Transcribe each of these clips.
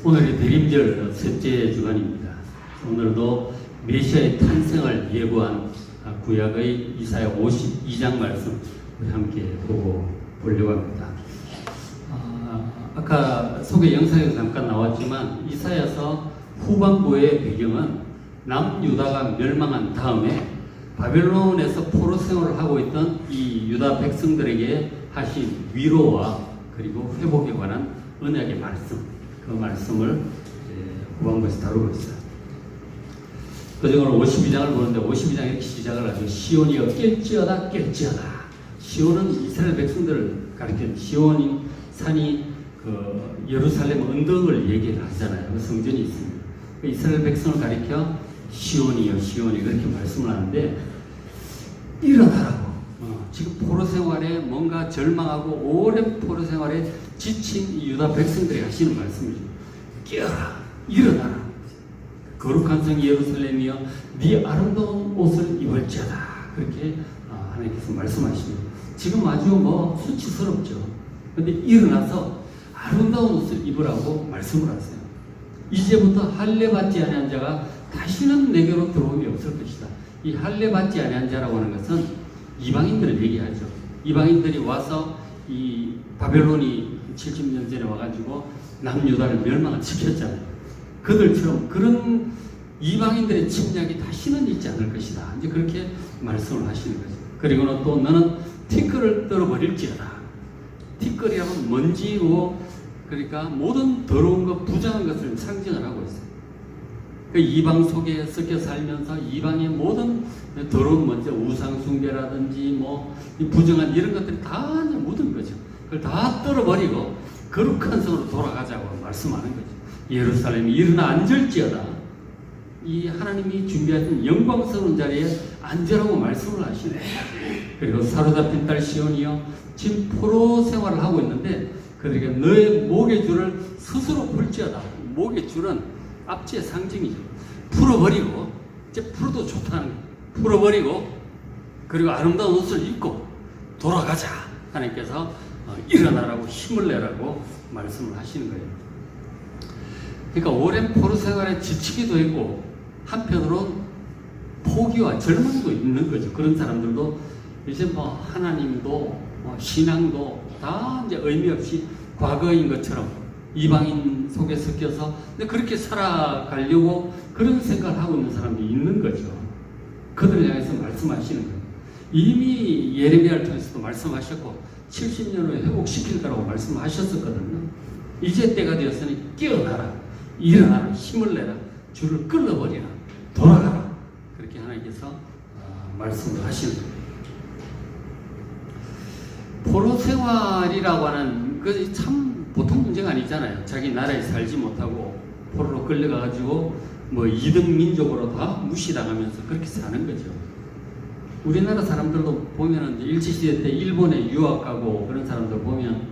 오늘이 대림절 셋째 주간입니다. 오늘도 메시아의 탄생을 예고한 구약의 이사야 52장 말씀 우리 함께 보려고 합니다. 아까 소개 영상에서 잠깐 나왔지만 이사야서 후반부의 배경은 남유다가 멸망한 다음에 바벨론에서 포로 생활을 하고 있던 이 유다 백성들에게 하신 위로와 그리고 회복에 관한 언약의 말씀, 그 말씀을 후반부에서 다루고 있어요. 그래서 오늘 52장을 보는데 52장 이렇게 시작을 하죠. 시온이여 깰지어다 깰지어다. 시온은 이스라엘 백성들을 가리키는 시온인 산이 그 예루살렘 언덕을 얘기를 하잖아요. 그 성전이 있습니다. 그 이스라엘 백성을 가리켜 시온이여 시온이 그렇게 말씀을 하는데 일어나라고. 지금 포로 생활에 뭔가 절망하고 오랜 포로 생활에 지친 이 유다 백성들이 하시는 말씀이죠. 깨어라, 일어나라. 거룩한 성 예루살렘이여 네 아름다운 옷을 입을지어다. 그렇게 하나님께서 말씀하십니다. 지금 아주 수치스럽죠. 근데 일어나서 아름다운 옷을 입으라고 말씀을 하세요. 이제부터 할례 받지 아니한 자가 다시는 내게로 들어옴이 없을 것이다. 이 할례 받지 아니한 자라고 하는 것은 이방인들을 얘기하죠. 이방인들이 와서 이 바벨론이 70년 전에 와가지고 남유다를 멸망을 시켰잖아요. 그들처럼 그런 이방인들의 침략이 다시는 있지 않을 것이다. 이제 그렇게 말씀을 하시는 거죠. 그리고는 또 너는 티끌을 떨어버릴지어다. 티끌이라면 먼지로 그러니까 모든 더러운 것, 부정한 것을 상징을 하고 있어요. 그 이방 속에 섞여 살면서 이방의 모든 더러운 먼지, 우상숭배라든지 부정한 이런 것들이 다 이제 묻은 거죠. 그걸 다 떨어버리고 거룩한 성으로 돌아가자고 말씀하는 거죠. 예루살렘이 일어나 앉을지어다. 이 하나님이 준비하신 영광스러운 자리에 앉으라고 말씀을 하시네. 그리고 사로잡힌 딸 시온이여 지금 포로 생활을 하고 있는데 그들에게 너의 목의 줄을 스스로 풀지어다. 목의 줄은 압제의 상징이죠. 풀어버리고 이제 풀어도 좋다는 거예요. 풀어버리고 그리고 아름다운 옷을 입고 돌아가자. 하나님께서 일어나라고 힘을 내라고 말씀을 하시는 거예요. 그러니까 오랜 포로 생활에 지치기도 했고 한편으로는 포기와 절망도 있는 거죠. 그런 사람들도 이제 하나님도 신앙도 다 이제 의미 없이 과거인 것처럼 이방인 속에 섞여서 근데 그렇게 살아가려고 그런 생각을 하고 있는 사람들이 있는 거죠. 그들을 향해서 말씀하시는 거예요. 이미 예레미야를 통해서도 말씀하셨고 70년 후에 회복시킬 거라고 말씀하셨었거든요. 이제 때가 되었으니 깨어나라, 일어나라, 힘을 내라, 줄을 끌어버리라, 돌아가라. 그렇게 하나님께서 말씀을 하시는 거예요. 포로 생활이라고 하는 것이 참 보통 문제가 아니잖아요. 자기 나라에 살지 못하고 포로로 끌려가가지고 2등 민족으로 다 무시당하면서 그렇게 사는 거죠. 우리나라 사람들도 보면은 일제시대 때 일본에 유학 가고 그런 사람들 보면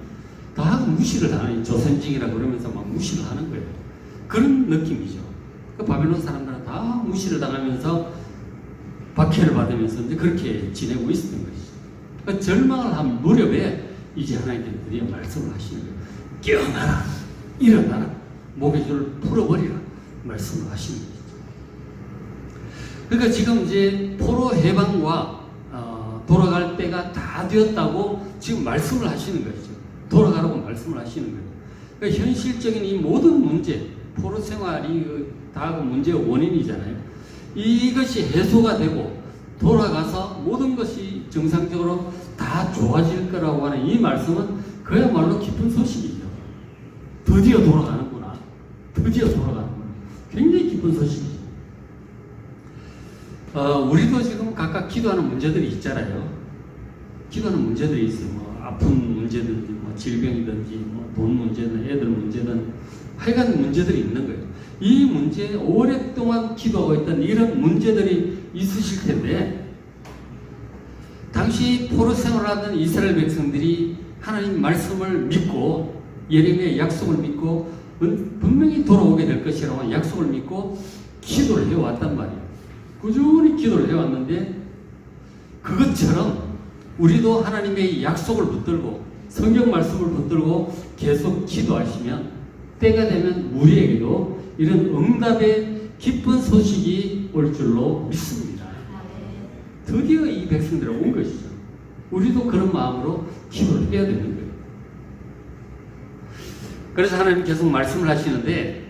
다 무시를 당하는 조선직이라 그러면서 막 무시를 하는 거예요. 그런 느낌이죠. 그 바벨론 사람들은 다 무시를 당하면서 박해를 받으면서 이제 그렇게 지내고 있었던 것이죠. 그 절망을 한 무렵에 이제 하나님께서 드디어 말씀을 하시는 거예요. 깨어나라, 일어나라, 목의 줄을 풀어버리라 말씀을 하시는 거죠. 그러니까 지금 이제 포로 해방과 돌아갈 때가 다 되었다고 지금 말씀을 하시는 것이죠. 돌아가라고 말씀을 하시는 거예요. 그러니까 현실적인 이 모든 문제, 포로 생활이 다 그 문제의 원인이잖아요. 이것이 해소가 되고 돌아가서 모든 것이 정상적으로 다 좋아질 거라고 하는 이 말씀은 그야말로 기쁜 소식이죠. 드디어 돌아가는구나. 드디어 돌아가는구나. 굉장히 기쁜 소식이죠. 우리도 지금 각각 기도하는 문제들이 있잖아요. 기도하는 문제들이 있어요. 아픈 문제든지, 질병이든지, 돈 문제든, 애들 문제든, 하여간 문제들이 있는 거예요. 이 문제, 오랫동안 기도하고 있던 이런 문제들이 있으실 텐데, 당시 포로 생활하던 이스라엘 백성들이 하나님 말씀을 믿고, 예레미야의 약속을 믿고, 분명히 돌아오게 될 것이라고 약속을 믿고, 기도를 해왔단 말이에요. 꾸준히 기도를 해왔는데, 그것처럼 우리도 하나님의 약속을 붙들고, 성경 말씀을 붙들고 계속 기도하시면 때가 되면 우리에게도 이런 응답의 기쁜 소식이 올 줄로 믿습니다. 드디어 이 백성들이 온 것이죠. 우리도 그런 마음으로 기도를 해야 되는 거예요. 그래서 하나님 계속 말씀을 하시는데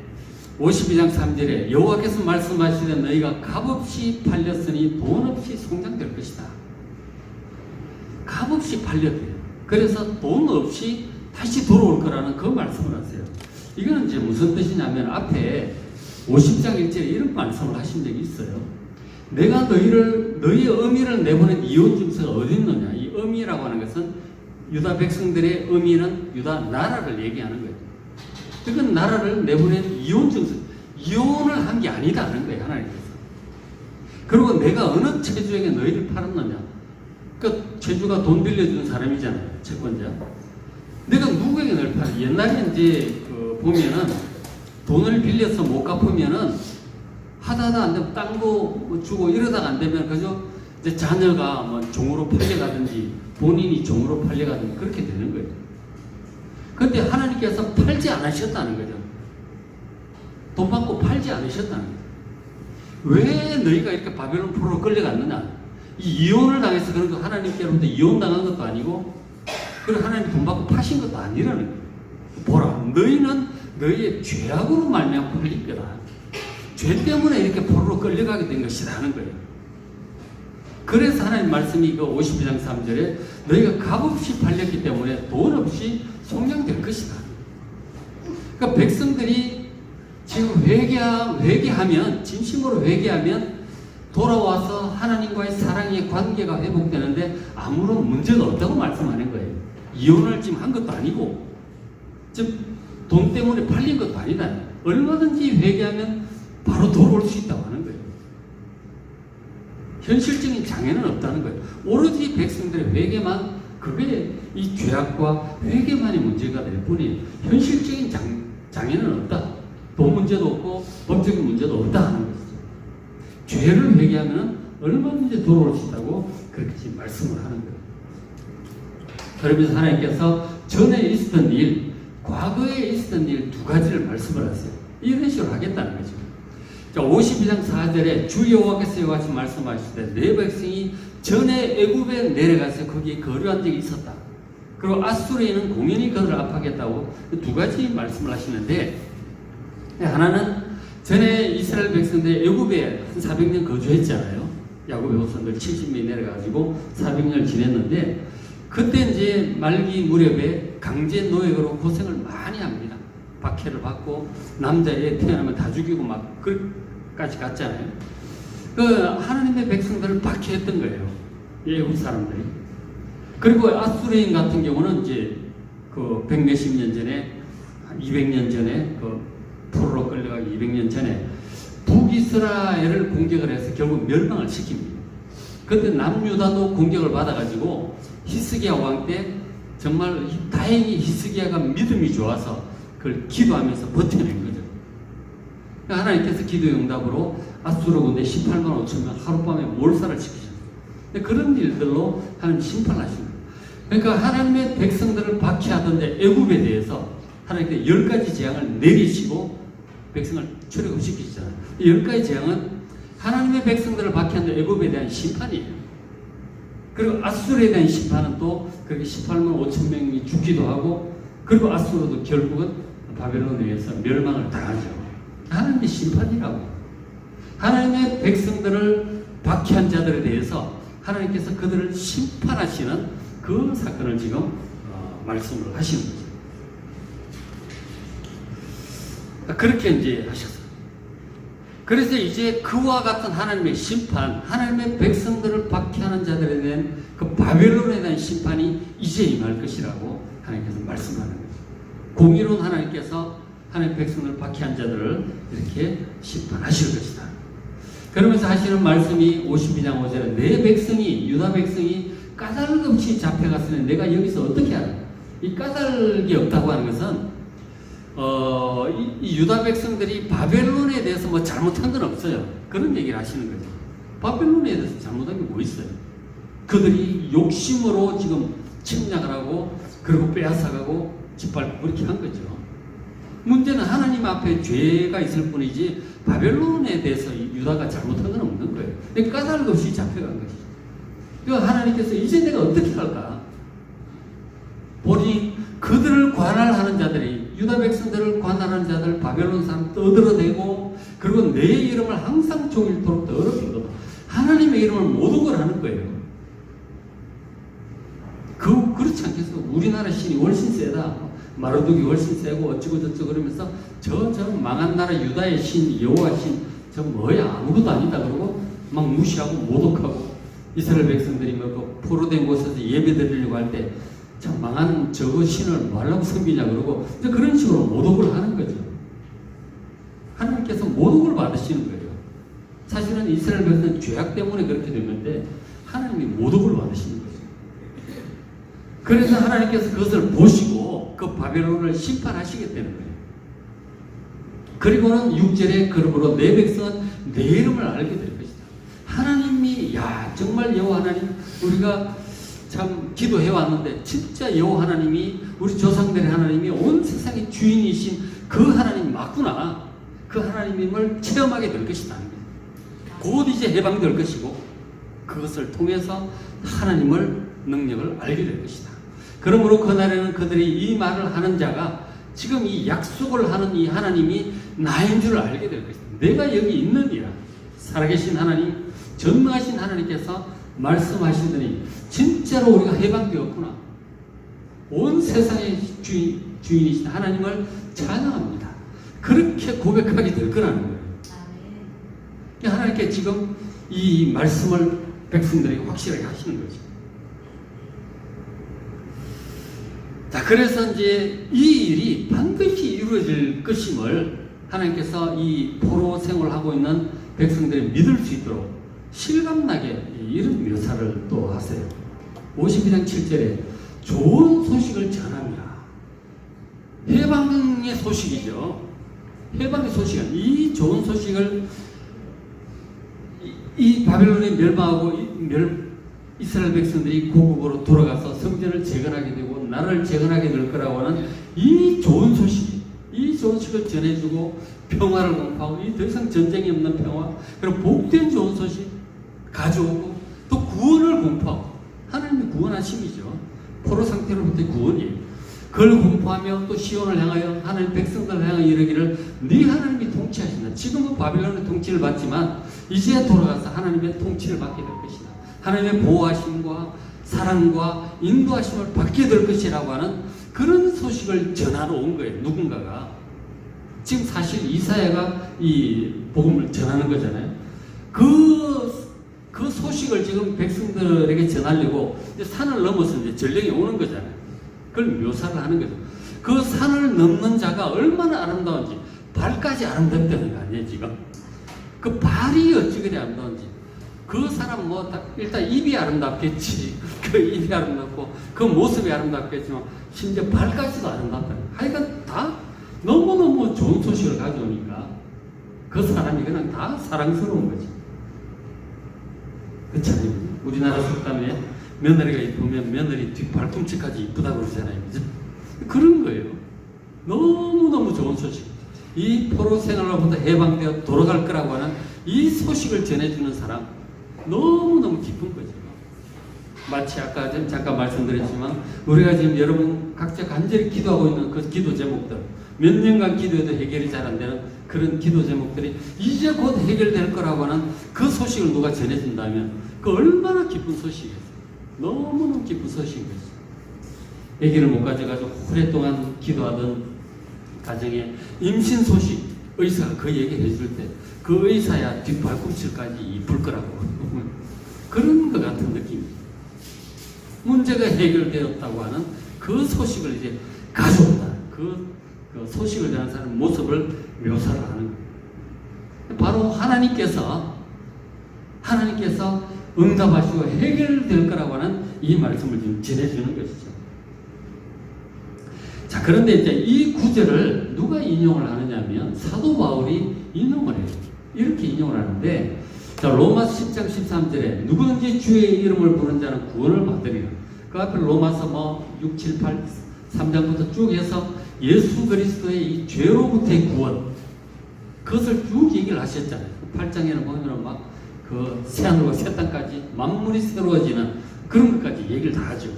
52장 3절에 여호와께서 말씀하시되 너희가 값없이 팔렸으니 돈 없이 성장될 것이다. 값없이 팔렸대요. 그래서 돈 없이 다시 돌아올 거라는 그 말씀을 하세요. 이거는 이제 무슨 뜻이냐면 앞에 50장 1절에 이런 말씀을 하신 적이 있어요. 내가 너희의 어미를 내보낸 이혼 증서가 어디 있느냐. 이 어미라고 하는 것은 유다 백성들의 어미는 유다 나라를 얘기하는 거예요. 그건 나라를 내보낸 이혼 증서, 이혼을 한 게 아니다는 거예요, 하나님께서. 그리고 내가 어느 체주에게 너희를 팔았느냐. 그 체주가 돈 빌려주는 사람이잖아요, 채권자. 내가 누구에게 너희를 팔았냐. 옛날에 이제 보면은 돈을 빌려서 못 갚으면은 하다하다 안 되면 딴 거 주고 이러다가 안 되면 그죠? 이제 자녀가 뭐 종으로 팔려가든지 본인이 종으로 팔려가든지 그렇게 되는 거예요. 그런데 하나님께서 팔지 않으셨다는 거죠. 돈 받고 팔지 않으셨다는 거죠. 왜 너희가 이렇게 바벨론 포로로 끌려갔느냐? 이 이혼을 당해서 그런 거 하나님께로부터 이혼당한 것도 아니고 그리고 하나님 돈 받고 파신 것도 아니라는 거예요. 보라, 너희는 너희의 죄악으로 말미암아 팔릴 거다. 죄 때문에 이렇게 포로로 끌려가게 된 것이라는 거예요. 그래서 하나님 말씀이 그 52장 3절에 너희가 값없이 팔렸기 때문에 돈 없이 성장될 것이다. 그러니까 백성들이 지금 회개하면, 진심으로 회개하면 돌아와서 하나님과의 사랑의 관계가 회복되는데 아무런 문제가 없다고 말씀하는 거예요. 이혼을 지금 한 것도 아니고, 즉, 돈 때문에 팔린 것도 아니다. 얼마든지 회개하면 바로 돌아올 수 있다고 하는 거예요. 현실적인 장애는 없다는 거예요. 오로지 백성들의 회개만, 그게 이 죄악과 회개만의 문제가 될 뿐이에요. 현실적인 장애는 없다. 돈 문제도 없고 법적인 문제도 없다 하는 것이죠. 죄를 회개하면 얼마든지 돌아올 수 있다고 그렇게 말씀을 하는 거예요. 그러면서 하나님께서 전에 있었던 일, 과거에 있었던 일 두 가지를 말씀을 하세요. 이런 식으로 하겠다는 거죠. 자, 52장 4절에 주 여호와께서 이와 같이 말씀하실 때 내 백성이 전에 애굽에 내려가서 거기에 거류한 적이 있었다. 그리고 아수르인은 공연히 그들을 압박했다고 두 가지 말씀을 하시는데, 하나는 전에 이스라엘 백성들이 애굽에 한 400년 거주했잖아요. 야곱의 후손들 70명이 내려가지고 400년을 지냈는데, 그때 이제 말기 무렵에 강제 노역으로 고생을 많이 합니다. 박해를 받고 남자애 태어나면 다 죽이고 막 그까지 갔잖아요. 그 하나님의 백성들을 박해했던 거예요. 애굽 사람들이. 그리고 아수르인 같은 경우는 이제 그 100몇십 년 전에, 200년 전에 그 포로로 끌려가기 200년 전에 북이스라엘을 공격을 해서 결국 멸망을 시킵니다. 그때 남유다도 공격을 받아가지고 히스기야 왕 때 정말 다행히 히스기야가 믿음이 좋아서 그걸 기도하면서 버텨낸 거죠. 그러니까 하나님께서 기도의 응답으로 아수르 군대 18만 5천 명 하룻밤에 몰살을 시키셨어요. 그런 일들로 하나님 심판하십니다. 그러니까 하나님의 백성들을 박해하던데 애굽에 대해서 하나님께서 10가지 재앙을 내리시고 백성을 출애굽시키시잖아요. 이 10가지 재앙은 하나님의 백성들을 박해하는데 애굽에 대한 심판이에요. 그리고 아수르에 대한 심판은 또 그렇게 18만 5천 명이 죽기도 하고, 그리고 아수르도 결국은 바벨론에 의해서 멸망을 당하죠. 하나님의 심판이라고. 하나님의 백성들을 박해한 자들에 대해서 하나님께서 그들을 심판하시는 그 사건을 지금 말씀을 하시는 거죠. 그렇게 이제 하셨어요. 그래서 이제 그와 같은 하나님의 심판, 하나님의 백성들을 박해하는 자들에 대한 그 바벨론에 대한 심판이 이제 임할 것이라고 하나님께서 말씀하는 거죠. 공의로운 하나님께서 하나님의 백성들을 박해한 자들을 이렇게 심판하실 것이다. 그러면서 하시는 말씀이 52장 5절에 내 백성이, 유다 백성이 까닭 없이 잡혀갔으니 내가 여기서 어떻게 하라. 이 까닭이 없다고 하는 것은 이 유다 백성들이 바벨론에 대해서 뭐 잘못한 건 없어요. 그런 얘기를 하시는 거죠. 바벨론에 대해서 잘못한 게 뭐 있어요? 그들이 욕심으로 지금 침략을 하고 그리고 빼앗아가고 짓밟고 그렇게 한 거죠. 문제는 하나님 앞에 죄가 있을 뿐이지 바벨론에 대해서 유다가 잘못한 건 없는 거예요. 까닭 없이 잡혀간 것이죠. 그러니까 하나님께서 이제 내가 어떻게 할까? 보니 그들을 관할하는 자들이, 유다 백성들을 관할하는 자들, 바벨론 사람 떠들어대고, 그리고 내 이름을 항상 종일토록 더럽히고 하나님의 이름을 모독을 하는 거예요. 그렇지 않겠어? 우리나라 신이 훨씬 세다. 마르둑이 훨씬 세고 어쩌고 저쩌고 그러면서 저 망한 나라 유다의 신, 여호와 신, 저 뭐야 아무것도 아니다 그러고 막 무시하고 모독하고, 이스라엘 백성들이 뭐 포로된 곳에서 예배 드리려고 할 때 참 망한 저거 신을 뭐하려고 섬기냐 그러고 이제 그런 식으로 모독을 하는 거죠. 하나님께서 모독을 받으시는 거예요. 사실은 이스라엘 백성은 죄악 때문에 그렇게 됐는데 하나님이 모독을 받으시는 거죠. 그래서 하나님께서 그것을 보시고 그 바벨론을 심판하시겠다는 거예요. 그리고는 6절에 그러므로 내 백성은 내 이름을 알게 될 것이다. 하나님이 정말 여호와 하나님, 우리가 참 기도해 왔는데 진짜 여호와 하나님이, 우리 조상들의 하나님이 온 세상의 주인이신 그 하나님 맞구나. 그 하나님임을 체험하게 될 것이다. 곧 이제 해방될 것이고 그것을 통해서 하나님을 능력을 알게 될 것이다. 그러므로 그날에는 그들이 이 말을 하는 자가 지금 이 약속을 하는 이 하나님이 나인 줄 알게 될 것이다. 내가 여기 있느니라. 살아계신 하나님, 전능하신 하나님께서 말씀하시더니 진짜로 우리가 해방되었구나. 온 세상의 주인이신 하나님을 찬양합니다. 그렇게 고백하게 될 거라는 거예요. 하나님께 지금 이 말씀을 백성들에게 확실하게 하시는 거죠. 자, 그래서 이제 이 일이 반드시 이루어질 것임을 하나님께서 이 포로 생활하고 있는 백성들이 믿을 수 있도록 실감나게 이런 묘사를 또 하세요. 52장 7절에 좋은 소식을 전합니다. 해방의 소식이죠. 해방의 소식은 이 좋은 소식을 이 바벨론이 멸망하고 이스라엘 백성들이 고국으로 돌아가서 성전을 재건하게 되고 나라를 재건하게 될 거라고 하는 이 좋은 소식이, 이 좋은 소식을 전해주고 평화를 공포하고 이 더 이상 전쟁이 없는 평화, 그리고 복된 좋은 소식 가져오고 또 구원을 공포하고, 하나님이 구원하심이죠. 포로 상태로부터의 구원이에요. 그걸 공포하며 또 시온을 향하여 하나님 백성들을 향하여 이르기를 네 하나님이 통치하신다. 지금은 바벨론의 통치를 받지만 이제 돌아가서 하나님의 통치를 받게 될 것이다. 하나님의 보호하심과 사랑과 인도하심을 받게 될 것이라고 하는 그런 소식을 전하러 온 거예요. 누군가가. 지금 사실 이사야가 이 복음을 전하는 거잖아요. 그 소식을 지금 백성들에게 전하려고 이제 산을 넘어서 이제 전령이 오는 거잖아요. 그걸 묘사를 하는 거죠. 그 산을 넘는 자가 얼마나 아름다운지, 발까지 아름답다는 거 아니에요, 지금? 그 발이 어찌 그리 아름다운지. 그 사람 일단 입이 아름답겠지. 그 입이 아름답고 그 모습이 아름답겠지만 심지어 발까지도 아름답다. 하여간 다 너무너무 좋은 소식을 가져오니까 그 사람이 그냥 다 사랑스러운 거지. 그렇잖아요. 우리나라 속담에 며느리가 이쁘면 며느리 뒷 발꿈치까지 이쁘다고 그러잖아요. 그죠? 그런 거예요. 너무너무 좋은 소식. 이 포로 생활로부터 해방되어 돌아갈 거라고 하는 이 소식을 전해주는 사람, 너무너무 기쁜 거죠. 마치 아까 잠깐 말씀드렸지만 우리가 지금 여러분 각자 간절히 기도하고 있는 그 기도 제목들, 몇 년간 기도해도 해결이 잘 안 되는 그런 기도 제목들이 이제 곧 해결될 거라고 하는 그 소식을 누가 전해준다면 그 얼마나 기쁜 소식이겠어요. 너무너무 기쁜 소식인 거죠. 아기를 못 가져가지고 오랫동안 기도하던 가정에 임신 소식, 의사가 그 얘기 해줄 때 그 의사야 뒷발꿈치까지 이쁠 거라고 그런 것 같은 느낌입니다. 문제가 해결되었다고 하는 그 소식을 이제 가져온다. 그 소식을 전하는 사람 모습을 묘사를 하는 거예요. 바로 하나님께서 응답하시고 해결될 거라고 하는 이 말씀을 지금 전해주는 것이죠. 자, 그런데 이제 이 구절을 누가 인용을 하느냐면 사도 바울이 인용을 해요. 이렇게 인용을 하는데, 자, 로마서 10장 13절에 누구든지 주의 이름을 부르는 자는 구원을 받으리라. 그 앞에 로마서 6, 7, 8, 3장부터 쭉 해서 예수 그리스도의 이 죄로부터의 구원, 그것을 쭉 얘기를 하셨잖아요. 8장에는 보면 막 그 새하늘과 새 땅까지 만물이 새로워지는 그런 것까지 얘기를 다 하죠.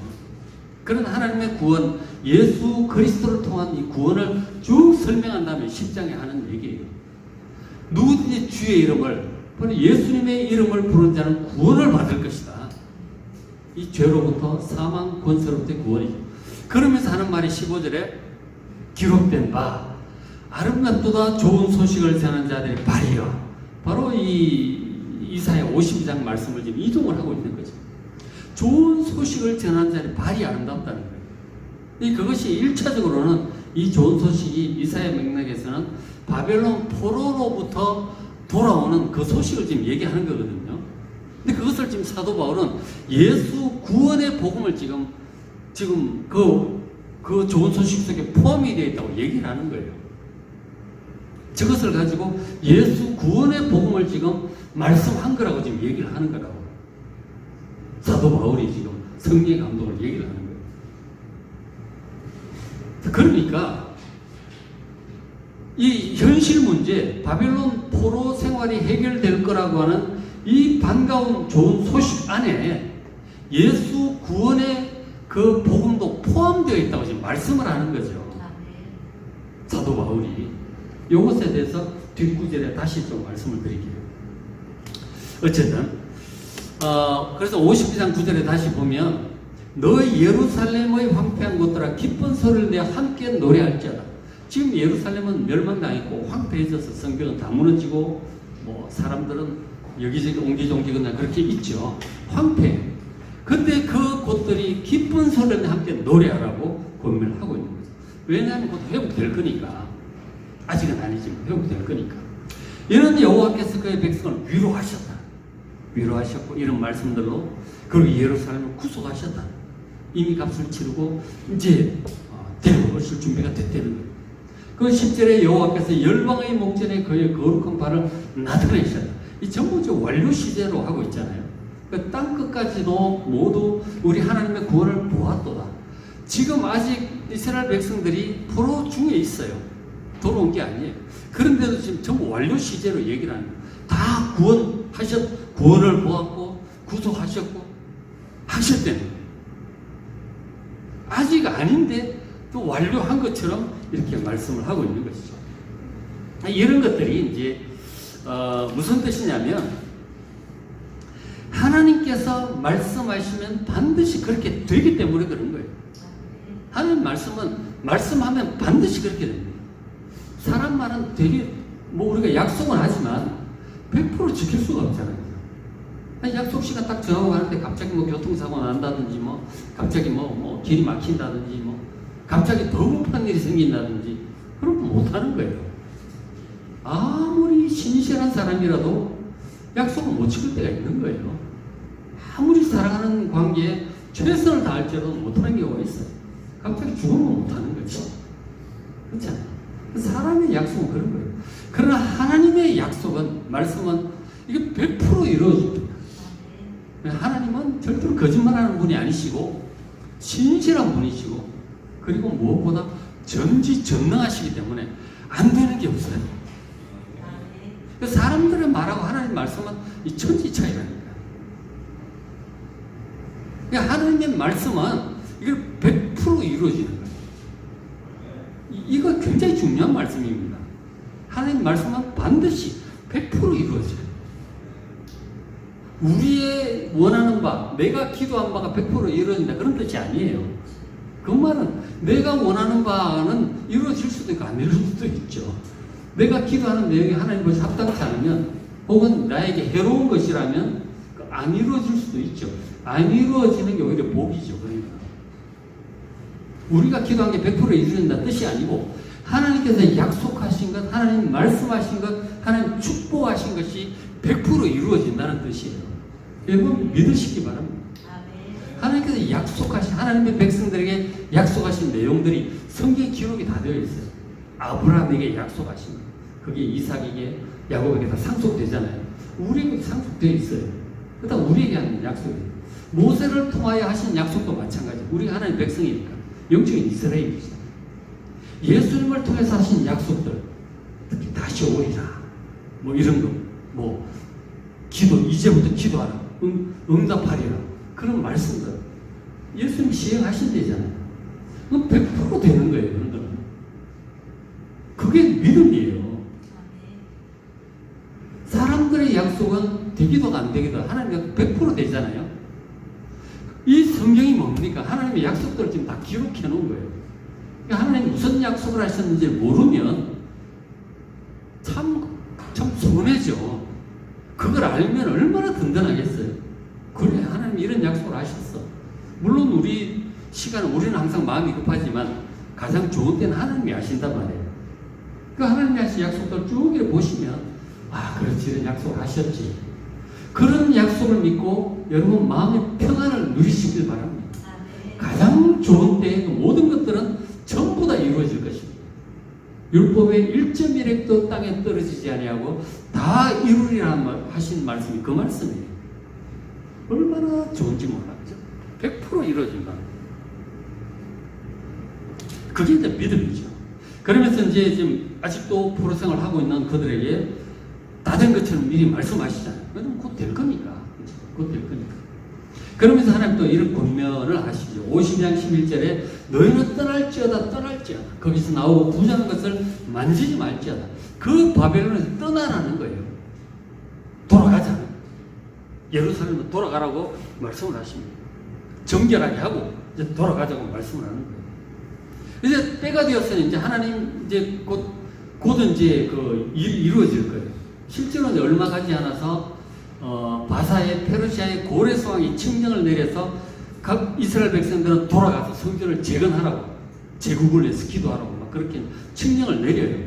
그런 하나님의 구원, 예수 그리스도를 통한 이 구원을 쭉 설명한 다음에 10장에 하는 얘기예요. 누구든지 주의 이름을, 바로 예수님의 이름을 부르는 자는 구원을 받을 것이다. 이 죄로부터 사망 권세로부터의 구원이죠. 그러면서 하는 말이 15절에 기록된 바 아름답도다 좋은 소식을 전하는 자들의 발이여. 바로 이 이사야 52장 말씀을 지금 이동을 하고 있는 거죠. 좋은 소식을 전하는 자의 발이 아름답다는 거예요. 그것이 1차적으로는 이 좋은 소식이 이사야 맥락에서는 바벨론 포로로부터 돌아오는 그 소식을 지금 얘기하는 거거든요. 근데 그것을 지금 사도 바울은 예수 구원의 복음을 지금 그 좋은 소식 속에 포함이 되어 있다고 얘기를 하는 거예요. 저것을 가지고 예수 구원의 복음을 지금 말씀한 거라고 지금 얘기를 하는 거라고. 사도 바울이 지금 성령의 감동을 얘기를 하는 거예요. 그러니까 이 현실 문제, 바벨론 포로 생활이 해결될 거라고 하는 이 반가운 좋은 소식 안에 예수 구원의 그 복음도 포함되어 있다고 지금 말씀을 하는 거죠. 사도 바울이. 이것에 대해서 뒷구절에 다시 좀 말씀을 드릴게요. 어쨌든 그래서 52장 9절에 다시 보면 너희 예루살렘의 황폐한 곳들아 기쁜 소리를 내어 함께 노래할지어다. 지금 예루살렘은 멸망당했고 황폐해져서 성벽은 다 무너지고 뭐 사람들은 여기저기 옹기종기 그냥 그렇게 있죠. 황폐. 근데 그 곳들이 기쁜 소리를 함께 노래하라고 권면을 하고 있는 거죠. 왜냐하면 곧 회복될 거니까. 아직은 아니지만 회복될 거니까. 이런 여호와께서 그의 백성을 위로하셨고 이런 말씀들로 그리고 예루살렘을 구속하셨다. 이미 값을 치르고 이제 데려오실 준비가 됐다는 거예요. 그 10절에 여호와께서 열방의 목전에 그의 거룩한 발을 나타내셨다. 이 전부 완료 시제로 하고 있잖아요. 그 땅 끝까지도 모두 우리 하나님의 구원을 보았도다. 지금 아직 이스라엘 백성들이 포로 중에 있어요. 돌아온 게 아니에요. 그런데도 지금 전부 완료 시제로 얘기를 하는 거예요. 다 구원을 보았고 구속하셨고 하셨다는 거예요. 아직 아닌데 또 완료한 것처럼 이렇게 말씀을 하고 있는 것이죠. 이런 것들이 이제 무슨 뜻이냐면 하나님께서 말씀하시면 반드시 그렇게 되기 때문에 그런 거예요. 하나님 말씀하면 반드시 그렇게 됩니다. 사람 말은 되게 우리가 약속은 하지만 100% 지킬 수가 없잖아요. 약속 시간 딱 정하고 가는데 갑자기 교통사고 난다든지 갑자기 길이 막힌다든지 갑자기 더 급한 일이 생긴다든지 그러면 못하는 거예요. 아무리 신실한 사람이라도 약속을 못 지킬 때가 있는 거예요. 아무리 사랑하는 관계에 최선을 다할지라도 못하는 경우가 있어요. 갑자기 죽으면 못하는 거죠. 그렇잖아요. 사람의 약속은 그런 거예요. 그러나 하나님의 약속은, 말씀은 이게 100% 이루어집니다. 하나님은 절대로 거짓말하는 분이 아니시고 신실한 분이시고 그리고 무엇보다 전지전능하시기 때문에 안 되는 게 없어요. 사람들의 말하고 하나님 말씀은 이 천지 차이라니까. 하나님의 말씀은 이게 100% 이루어지는 거예요. 이거 굉장히 중요한 말씀입니다. 하나님 말씀은 반드시 100% 이루어져요. 우리의 원하는 바, 내가 기도한 바가 100% 이루어진다 그런 뜻이 아니에요. 그 말은 내가 원하는 바는 이루어질 수도 있고 안 이루어질 수도 있죠. 내가 기도하는 내용이 하나님과 합당치 않으면 혹은 나에게 해로운 것이라면 안 이루어질 수도 있죠. 안 이루어지는 게 오히려 복이죠. 그러니까 우리가 기도한 게 100% 이루어진다는 뜻이 아니고 하나님께서 약속하신 것, 하나님 말씀하신 것, 하나님 축복하신 것이 100% 이루어진다는 뜻이에요. 여러분 믿으시기 바랍니다. 하나님께서 약속하신, 하나님의 백성들에게 약속하신 내용들이 성경 기록이 다 되어 있어요. 아브라함에게 약속하신 것, 그게 이삭에게, 야곱에게 다 상속되잖아요. 우리에게 상속되어 있어요. 그다음 우리에게 하는 약속이에요. 모세를 통하여 하신 약속도 마찬가지예요. 우리가 하나님의 백성이니까 영적인 이스라엘이죠. 예수님을 통해서 하신 약속들, 특히 다시 오리라, 뭐 이런 거, 뭐 기도, 이제부터 기도하라, 응답하리라, 그런 말씀들 예수님이 시행하신대잖아요. 그건 100% 되는 거예요. 여러분들. 그게 믿음이에요. 사람들의 약속은 되기도 안 되기도 하나님 100% 되잖아요. 이 성경이 뭡니까? 하나님의 약속들을 지금 다 기록해 놓은 거예요. 그러니까 하나님이 무슨 약속을 하셨는지 모르면 참 서운해져. 그걸 알면 얼마나 든든하겠어요. 그래, 하나님이 이런 약속을 하셨어. 물론 우리 시간은 우리는 항상 마음이 급하지만 가장 좋은 때는 하나님이 아신단 말이에요. 그 하나님이 하신 약속들 쭉 이렇게 보시면 아, 그렇지, 이런 약속을 하셨지. 그런 약속을 믿고 여러분 마음의 평안을 누리시길 바랍니다. 가장 좋은 때에 그 모든 것들은 전부 다 이루어질 것입니다. 율법의 1.1획도 땅에 떨어지지 아니하고 다 이루리라 하신 말씀이 그 말씀이에요. 얼마나 좋은지 몰랐죠. 100% 이루어진다. 그게 이제 믿음이죠. 그러면서 이제 지금 아직도 포로 생활을 하고 있는 그들에게 다 된 것처럼 미리 말씀하시잖아요. 그럼 곧 될 거니까. 곧 될 거니까. 그러면서 하나님 또 이런 권면을 하시죠. 52장 11절에 너희는 떠날지어다 떠날지어다. 거기서 나오고 부정한 것을 만지지 말지어다. 그 바벨론에서 떠나라는 거예요. 돌아가자. 예루살렘으로 돌아가라고 말씀을 하십니다. 정결하게 하고 이제 돌아가자고 말씀을 하는 거예요. 이제 때가 되었으니 이제 하나님 이제 곧 이제 그 일이 이루어질 거예요. 실제로는 얼마 가지 않아서 바사의 페르시아의 고레스 왕이 칙령을 내려서 각 이스라엘 백성들은 돌아가서 성전을 재건하라고, 제국을 위해서 기도하라고 막 그렇게 칙령을 내려요.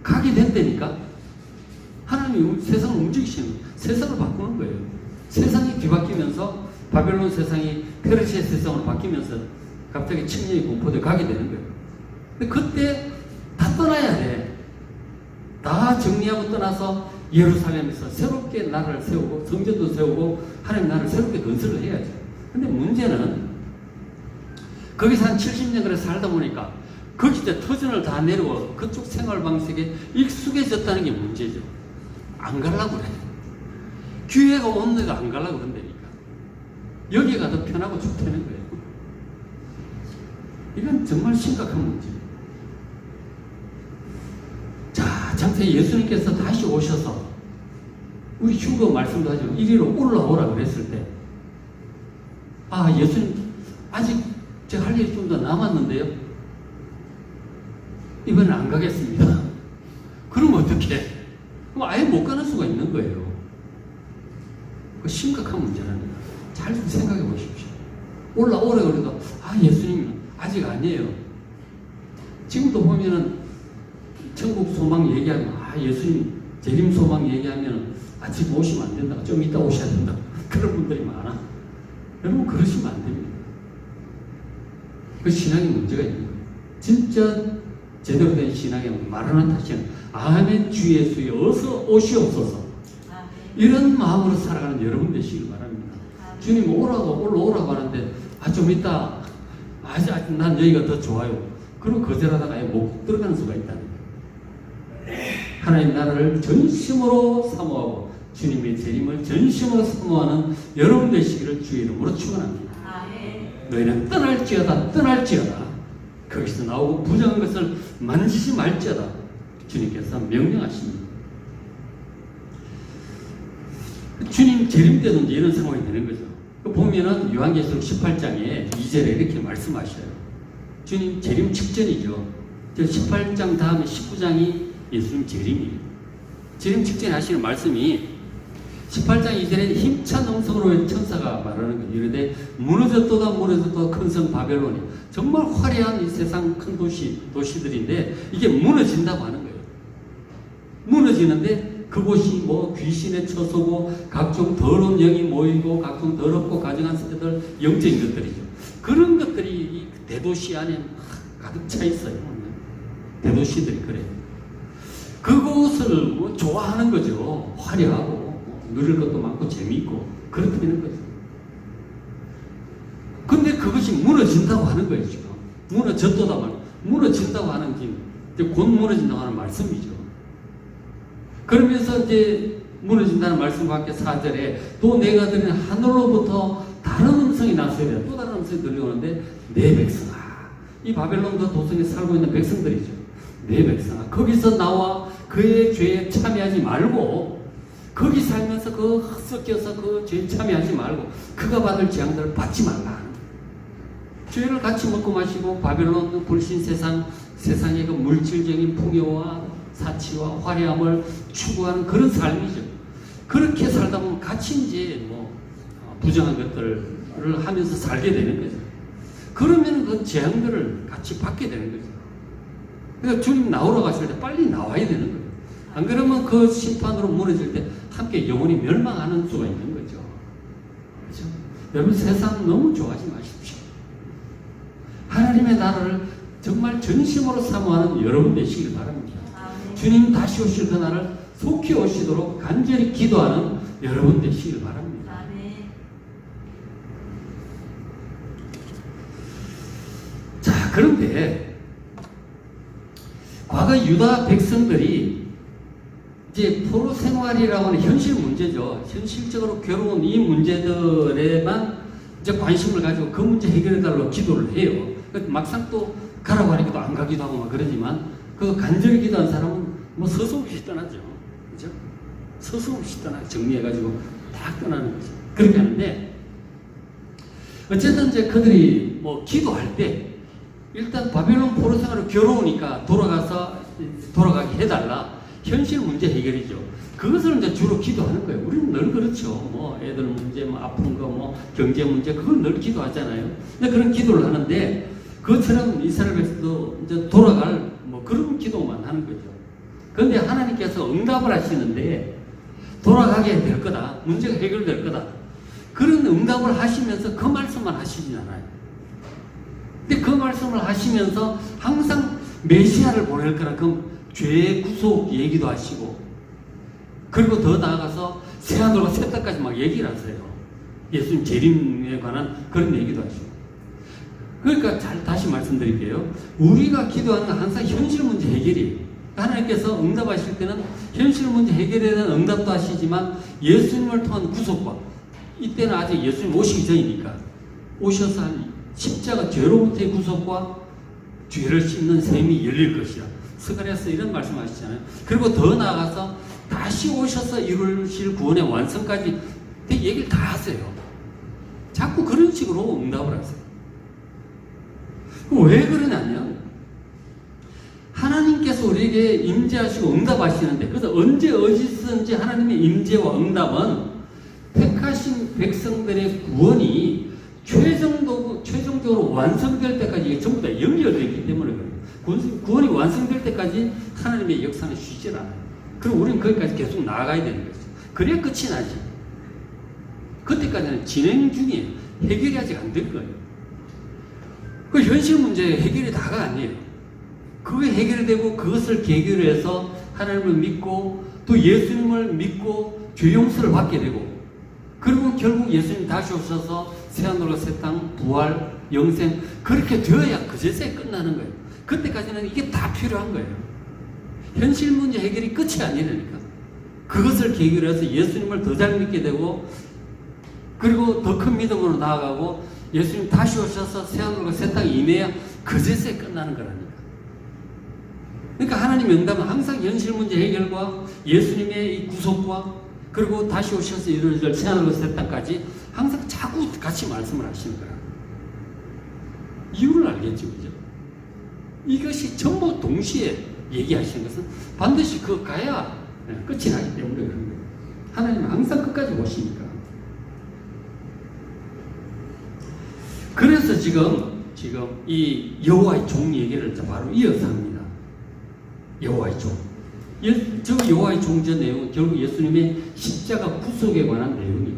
가게 된다니까 하나님이 세상을 움직이시는 거예요. 세상을 바꾸는 거예요. 세상이 뒤바뀌면서 바벨론 세상이 페르시아 세상으로 바뀌면서 갑자기 칙령이 공포돼 가게 되는 거예요. 근데 그때 다 떠나야 돼. 다 정리하고 떠나서 예루살렘에서 새롭게 나라를 세우고 성전도 세우고 하나님 나라를 새롭게 건설을 해야죠. 근데 문제는 거기서 한 70년 그래 살다 보니까 거기 이제 터전을 다 내리고 그쪽 생활 방식에 익숙해졌다는 게 문제죠. 안 가려고 그래. 기회가 온 데가 안 가려고 그런다니까. 여기가 더 편하고 좋다는 거예요. 이건 정말 심각한 문제예요. 자, 장차 예수님께서 다시 오셔서 우리 휴거 말씀도 하죠. 이리로 올라오라 그랬을 때 아, 예수님 아직 제가 할 일이 좀 더 남았는데요. 이번엔 안 가겠습니다. 그럼 어떻게? 그럼 아예 못 가는 수가 있는 거예요. 그 심각한 문제랍니다. 잘 좀 생각해 보십시오. 올라오라 그래도 아, 예수님은 아직 아니에요. 지금도 보면은 천국 소망 얘기하면 아, 예수님 재림 소망 얘기하면 아직 오시면 안 된다. 좀 이따 오셔야 된다. 그런 분들이 많아. 여러분 그러시면 안 됩니다. 그 신앙에 문제가 있는 거예요. 진짜 제대로 된 신앙에 마르는 탓이는 아멘 주 예수여 어서 오시옵소서. 이런 마음으로 살아가는 여러분 되시길 바랍니다. 주님 오라고 올라오라고 하는데 아, 좀 이따 아직 난 여기가 더 좋아요. 그럼 거절하다가 아예 못 들어가는 수가 있다는 거예요. 하나님 나라를 전심으로 사모하고 주님의 재림을 전심으로 사모하는 여러분 되시기를 주의 이름으로 축원합니다. 너희는 떠날지어다 떠날지어다. 거기서 나오고 부정한 것을 만지지 말지어다. 주님께서 명령하십니다. 주님 재림 때도 이제 이런 상황이 되는 거죠. 보면은 요한계시록 18장에 2절에 이렇게 말씀하셔요. 주님 재림 직전이죠. 18장 다음에 19장이 예수님 재림이에요. 재림 직전에 하시는 말씀이 18장 2절에 힘찬 음성으로 천사가 말하는 거예요. 이르되 무너졌도다 무너졌도다 큰 성 바벨론이 정말 화려한 이 세상 큰 도시들인데 이게 무너진다고 하는 거예요. 무너지는데 그곳이 뭐 귀신의 처소고 각종 더러운 영이 모이고 각종 더럽고 가증한 세들 영적인 것들이죠. 그런 것들이 이 대도시 안에 가득 차 있어요. 대도시들이 그래요. 그곳을 뭐 좋아하는 거죠. 화려하고 누릴 것도 많고 재미있고 그렇게 되는 거죠. 근데 그것이 무너진다고 하는 거예요. 지금 무너졌도다 말. 무너진다고 하는 이제 곧 무너진다고 하는 말씀이죠. 그러면서 이제 무너진다는 말씀과 함께 4절에 또 내가 들은 하늘로부터 다른 음성이 나서야 또 다른 음성이 들려오는데 내 백성아, 이 바벨론과 도성에 살고 있는 백성들이죠. 내 백성아, 거기서 나와 그의 죄에 참여하지 말고, 거기 살면서 그 섞여서 그 죄에 참여하지 말고 그가 받을 재앙들을 받지 말라. 죄를 같이 먹고 마시고 바벨론 그 불신 세상의 그 물질적인 풍요와 사치와 화려함을 추구하는 그런 삶이죠. 그렇게 살다 보면 같이 이제 부정한 것들을 하면서 살게 되는 거죠. 그러면 그 재앙들을 같이 받게 되는 거죠. 그러니까 주님 나오러 가실 때 빨리 나와야 되는 거예요. 안 그러면 그 심판으로 무너질 때 함께 영원히 멸망하는 수가 있는 거죠. 그렇죠? 여러분, 세상 너무 좋아하지 마십시오. 하나님의 나라를 정말 전심으로 사모하는 여러분 되시길 바랍니다. 주님 다시 오실 그날을 속히 오시도록 간절히 기도하는 여러분 되시길 바랍니다. 자, 그런데 과거 유다 백성들이 이제 포로 생활이라고 하는 현실 문제죠. 현실적으로 괴로운 이 문제들에만 이제 관심을 가지고 그 문제 해결해달라고 기도를 해요. 막상 또 가라고 하니까 또 안 가기도 하고 막 그러지만 그 간절히 기도한 사람은 서서없이 떠나죠. 그죠? 서서없이 떠나요. 정리해가지고 다 떠나는 거죠. 그렇게 하는데, 어쨌든 이제 그들이 기도할 때, 일단 바벨론 포로 생활을 괴로우니까 돌아가게 해달라. 현실 문제 해결이죠. 그것을 이제 주로 기도하는 거예요. 우리는 늘 그렇죠. 애들 문제, 아픈 거, 경제 문제, 그걸 늘 기도하잖아요. 근데 그런 기도를 하는데, 그것처럼 이스라엘 백성도 이제 돌아갈 그런 기도만 하는 거죠. 그런데 하나님께서 응답을 하시는데, 돌아가게 될 거다. 문제가 해결될 거다. 그런 응답을 하시면서 그 말씀만 하시진 않아요. 근데 그 말씀을 하시면서 항상 메시아를 보낼 거라 그 죄의 구속 얘기도 하시고, 그리고 더 나아가서 새하늘과 새 땅까지 막 얘기를 하세요. 예수님 재림에 관한 그런 얘기도 하시고. 그러니까 다시 말씀드릴게요. 우리가 기도하는 건 항상 현실 문제 해결이에요. 하나님께서 응답하실 때는 현실 문제 해결에 대한 응답도 하시지만 예수님을 통한 구속과, 이때는 아직 예수님 오시기 전이니까 오셔서 십자가 죄로부터의 구속과 죄를 씻는 셈이 열릴 것이라. 스가랴서 이런 말씀하시잖아요. 그리고 더 나아가서 다시 오셔서 이루실 구원의 완성까지 얘기를 다 하세요. 자꾸 그런 식으로 응답을 하세요. 왜 그러냐면 하나님께서 우리에게 임재하시고 응답하시는데, 그래서 언제 어디서든지 하나님의 임재와 응답은 택하신 백성들의 구원이 최종적으로 완성될 때까지 이게 전부 다 연결되어 있기 때문에 그래요. 구원이 완성될 때까지 하나님의 역사는 쉬질 않아요. 그리고 우리는 거기까지 계속 나아가야 되는 거죠. 그래야 끝이 나지. 그때까지는 진행 중이에요. 해결이 아직 안 될 거예요. 그 현실 문제 해결이 다가 아니에요. 그게 해결이 되고 그것을 계기로 해서 하나님을 믿고 또 예수님을 믿고 죄 용서를 받게 되고, 그리고 결국 예수님 다시 오셔서 새하늘과 새 땅, 부활, 영생, 그렇게 되어야 그제서야 끝나는 거예요. 그때까지는 이게 다 필요한 거예요. 현실 문제 해결이 끝이 아니라니까. 그것을 계기로 해서 예수님을 더 잘 믿게 되고, 그리고 더 큰 믿음으로 나아가고, 예수님 다시 오셔서 새하늘과 새 땅에 임해야 그제서야 끝나는 거라니까. 그러니까 하나님의 응답은 항상 현실 문제 해결과 예수님의 이 구속과, 그리고 다시 오셔서 이루어질 새하늘과 새 땅까지 항상 자꾸 같이 말씀을 하시는 거야. 이유를 알겠죠, 그죠? 이것이 전부 동시에 얘기하시는 것은 반드시 그 가야 끝이 나기 때문에 그런 거예요. 하나님은 항상 끝까지 오시니까. 그래서 지금 이 여호와의 종 얘기를 바로 이어서 합니다. 여호와의 종. 저 여호와의 종전 내용은 결국 예수님의 십자가 구속에 관한 내용이에요.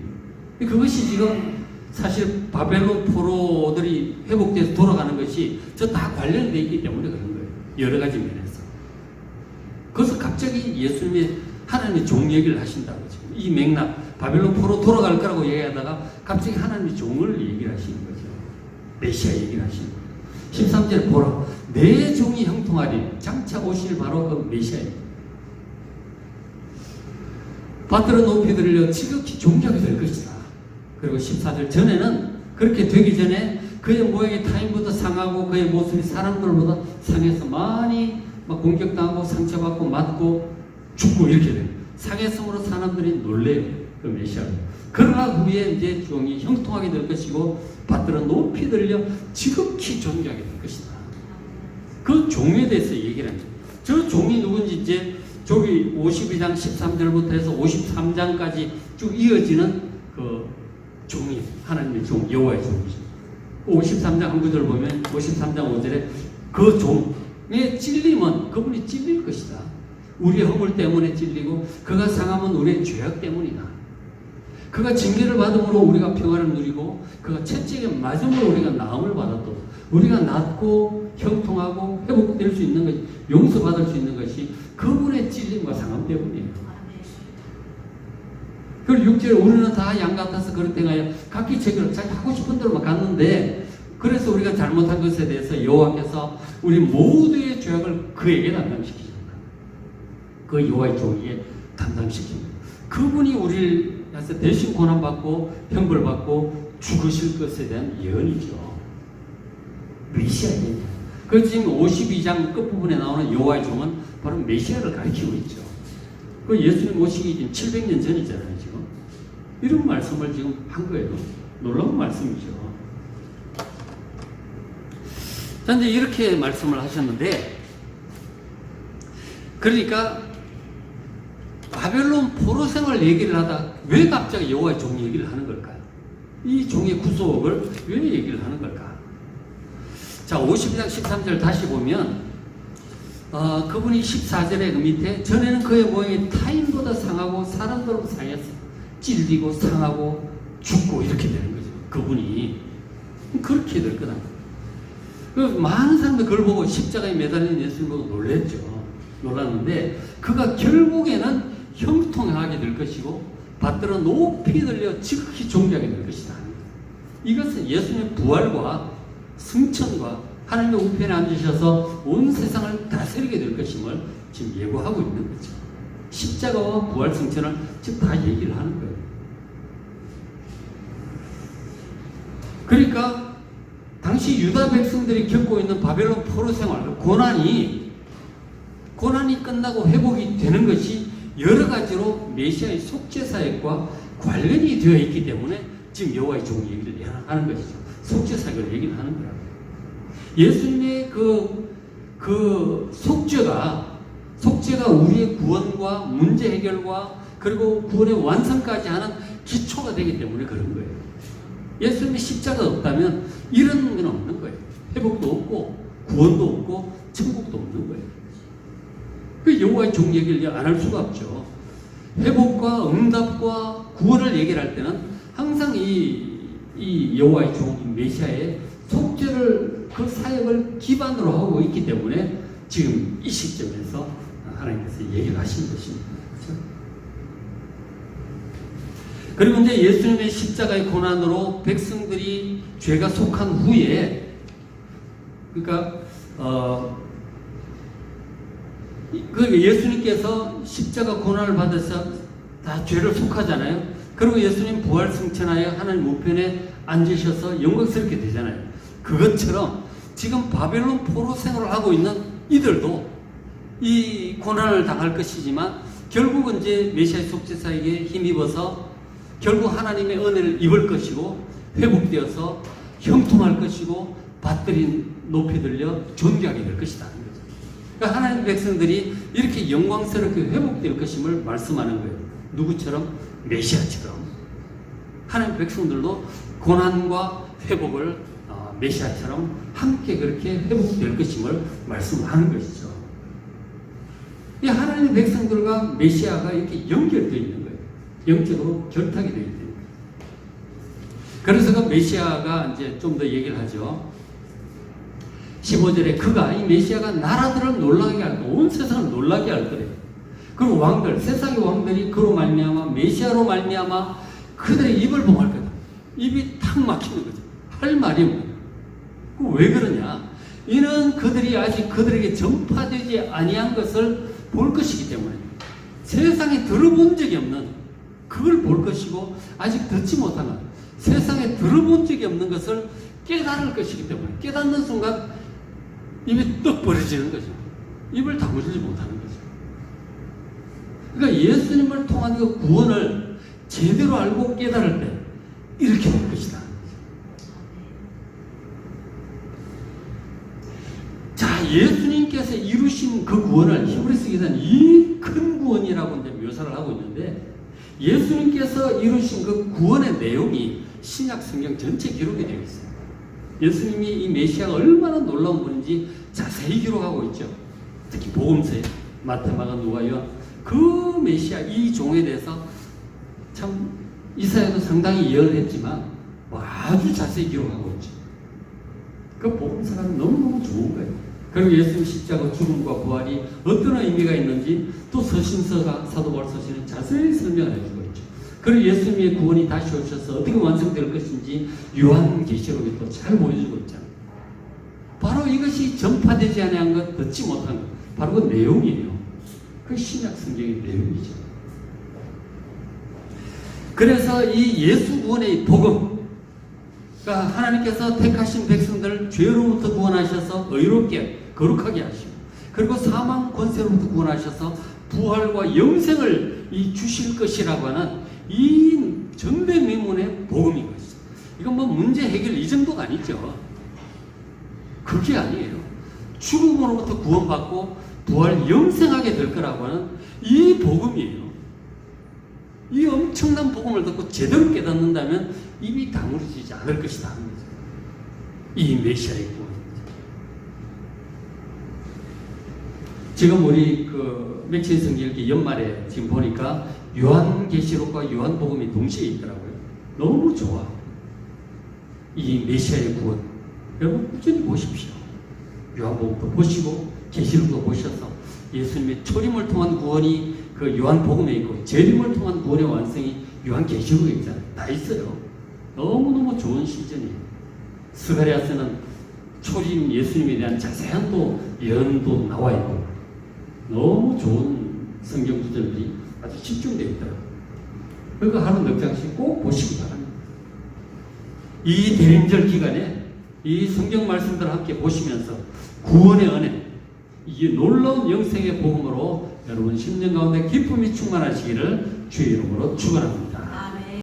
그것이 지금 사실 바벨론 포로들이 회복돼서 돌아가는 것이 저 다 관련되어 있기 때문에 그런 거예요. 여러 가지 면에서. 그래서 갑자기 예수님의 하나님의 종 얘기를 하신다고 지금 이 맥락, 바벨론 포로 돌아갈 거라고 얘기하다가 갑자기 하나님의 종을 얘기를 하시는 거죠. 메시아 얘기를 하시는 거예요. 13절에 보라, 내 종이 형통하리. 장차 오실 바로 그 메시아입니다. 받들어 높이 들려 지극히 존귀하게 될 것이다. 그리고 14절 전에는 그렇게 되기 전에 그의 모양이 타인보다 상하고 그의 모습이 사람들보다 상해서 많이 막 공격당하고 상처받고 맞고 죽고 이렇게 돼요. 상했으므로 사람들이 놀래요. 그 메시아를. 그러나 후에 이제 종이 형통하게 될 것이고 받들어 높이 들려 지극히 존귀하게 될 것이다. 그 종에 대해서 얘기를 합니다. 저 종이 누군지 이제 저기 52장 13절부터 해서 53장까지 쭉 이어지는 그 종이 하나님의 종, 여호와의 종이죠. 53장 한 구절 보면 53장 5절에 그 종의 찔림은 그분이 찔릴 것이다. 우리의 허물 때문에 찔리고 그가 상하면 우리의 죄악 때문이다. 그가 징계를 받음으로 우리가 평화를 누리고 그가 채찍에 맞음으로 우리가 나음을 받았도 우리가 낫고 형통하고 회복될 수 있는 것이 용서받을 수 있는 것이 그분의 찔림과 상함 때문이에요. 그리고 6절에 우리는 다 양 같아서 그릇 행하여 각기 제길 자기 하고 싶은 대로만 갔는데 그래서 우리가 잘못한 것에 대해서 여호와께서 우리 모두의 죄악을 그에게 담당시키십니다. 그 여호와의 종에게 담당시킵니다. 그분이 우리를 대신 고난받고 형벌받고 죽으실 것에 대한 예언이죠. 메시아예요. 그 지금 52장 끝부분에 나오는 여호와의 종은 바로 메시아를 가리키고 있죠. 그 예수님 오시기 지금 700년 전이잖아요. 지금 이런 말씀을 지금 한 거예요. 놀라운 말씀이죠. 자, 이제 이렇게 말씀을 하셨는데, 그러니까 바벨론 포로 생활 얘기를 하다 왜 갑자기 여호와의 종 얘기를 하는 걸까요? 이 종의 구속을 왜 얘기를 하는 걸까? 자, 52장 13절 다시 보면 그분이 14절에 그 밑에 전에는 그의 모양이 타인보다 상하고 사람들보다 상해서 찔리고 상하고 죽고 이렇게 되는 거죠. 그분이 그렇게 될 거다. 많은 사람들 그걸 보고 십자가에 매달린 예수를 보고 놀랬죠. 놀랐는데 그가 결국에는 형통하게 될 것이고 받들어 높이 들려 지극히 존귀하게 될 것이다. 이것은 예수님의 부활과 승천과 하나님의 우편에 앉으셔서 온 세상을 다스리게 될 것임을 지금 예고하고 있는 거죠. 십자가와 부활 승천을 지금 다 얘기를 하는 거예요. 그러니까 당시 유다 백성들이 겪고 있는 바벨론 포로 생활, 고난이 끝나고 회복이 되는 것이 여러 가지로 메시아의 속죄사역과 관련이 되어 있기 때문에 지금 여호와의 종 얘기를 하는 것이죠. 속죄사역을 얘기를 하는 거라고. 예수님의 그 속죄가 우리의 구원과 문제 해결과 그리고 구원의 완성까지 하는 기초가 되기 때문에 그런 거예요. 예수님의 십자가 없다면 이런 건 없는 거예요. 회복도 없고 구원도 없고 천국도 없는 거예요. 그 여호와의 종 얘기를 안 할 수가 없죠. 회복과 응답과 구원을 얘기를 할 때는 항상 이 여호와의 종 메시아의 속죄를 그 사역을 기반으로 하고 있기 때문에 지금 이 시점에서 하나님께서 얘기를 하신 것입니다. 그렇죠? 그리고 이제 예수님의 십자가의 고난으로 백성들이 죄가 속한 후에 그러니까 예수님께서 십자가 고난을 받아서 다 죄를 속하잖아요. 그리고 예수님 부활 승천하여 하나님 우편에 앉으셔서 영광스럽게 되잖아요. 그것처럼 지금 바벨론 포로 생활을 하고 있는 이들도 이 고난을 당할 것이지만 결국은 이제 메시아의 속죄사에게 힘입어서 결국 하나님의 은혜를 입을 것이고 회복되어서 형통할 것이고 받들이 높이 들려 존귀하게 될 것이다. 그러니까 하나님 백성들이 이렇게 영광스럽게 회복될 것임을 말씀하는 거예요. 누구처럼? 메시아처럼. 하나님 백성들도 고난과 회복을 메시아처럼 함께 그렇게 회복될 것임을 말씀하는 것이죠. 이 하나님 백성들과 메시아가 이렇게 연결되어 있는 거예요. 영적으로 결탁이 되어 있는 거예요. 그래서 그 메시아가 이제 좀 더 얘기를 하죠. 15절에 그가 이 메시아가 나라들을 놀라게 할 거예요. 온 세상을 놀라게 할 거예요. 그리고 왕들, 세상의 왕들이 그로 말미암아 메시아로 말미암아 그들의 입을 봉할 거다. 입이 탁 막히는 거죠. 할 말이 없는 거예요. 왜 그러냐? 이는 그들이 아직 그들에게 전파되지 아니한 것을 볼 것이기 때문에 세상에 들어본 적이 없는 그걸 볼 것이고 아직 듣지 못한 것 세상에 들어본 적이 없는 것을 깨달을 것이기 때문에 깨닫는 순간 입이 떡 벌어지는 거죠. 입을 다물지 못하는 거죠. 그러니까 예수님을 통한 그 구원을 제대로 알고 깨달을 때 이렇게 될 것이다. 자, 예수님께서 이루신 그 구원을 히브리서 기자는 이 큰 구원이라고 이제 묘사를 하고 있는데 예수님께서 이루신 그 구원의 내용이 신약 성경 전체 기록이 되어 있어요. 예수님이 이 메시아가 얼마나 놀라운 분인지 자세히 기록하고 있죠. 특히 복음서에 마태, 마가, 누가, 요한 그 메시아 이 종에 대해서 참 이사야도 상당히 예언을 했지만 아주 자세히 기록하고 있죠. 그 복음서가 너무너무 좋은 거예요. 그리고 예수님 십자가 죽음과 부활이 어떤 의미가 있는지 또 서신서가 사도 바울 서신에 자세히 설명을 해주고 있죠. 그리고 예수님의 구원이 다시 오셔서 어떻게 완성될 것인지 요한계시록이 또 잘 보여주고 있잖아요. 바로 이것이 전파되지 아니한 것, 듣지 못한 것, 바로 그 내용이에요. 그 신약 성경의 내용이죠. 그래서 이 예수 구원의 복음, 그러니까 하나님께서 택하신 백성들을 죄로부터 구원하셔서 의롭게 거룩하게 하시고 그리고 사망 권세로부터 구원하셔서 부활과 영생을 주실 것이라고 하는 이 전대미문의 복음인 것이죠. 이건 뭐 문제 해결 이 정도가 아니죠. 그게 아니에요. 죽음으로부터 구원받고 부활 영생하게 될 거라고 하는 이 복음이에요. 이 엄청난 복음을 듣고 제대로 깨닫는다면 입이 다물어지지 않을 것이다 하는 거죠. 이 메시아의 구원입니다. 지금 우리 맥신 성경기 연말에 지금 보니까 요한계시록과 요한복음이 동시에 있더라고요. 너무 좋아. 이 메시아의 구원. 여러분 꾸준히 보십시오. 요한복음도 보시고 계시록도 보셔서 예수님의 초림을 통한 구원이 그 요한복음에 있고 재림을 통한 구원의 완성이 요한계시록에 있잖아요. 다 있어요. 너무너무 좋은 시즌이에요. 스가랴서는 초림 예수님에 대한 자세한 또 예언도 나와 있고 너무 좋은 성경 구절들이 아주 집중되어 있더라고요. 그거 하루 몇 장씩 꼭 보시기 바랍니다. 이 대림절 기간에 이 성경 말씀들을 함께 보시면서 구원의 은혜, 이 놀라운 영생의 복음으로 여러분 10년 가운데 기쁨이 충만하시기를 주의 이름으로 축원합니다.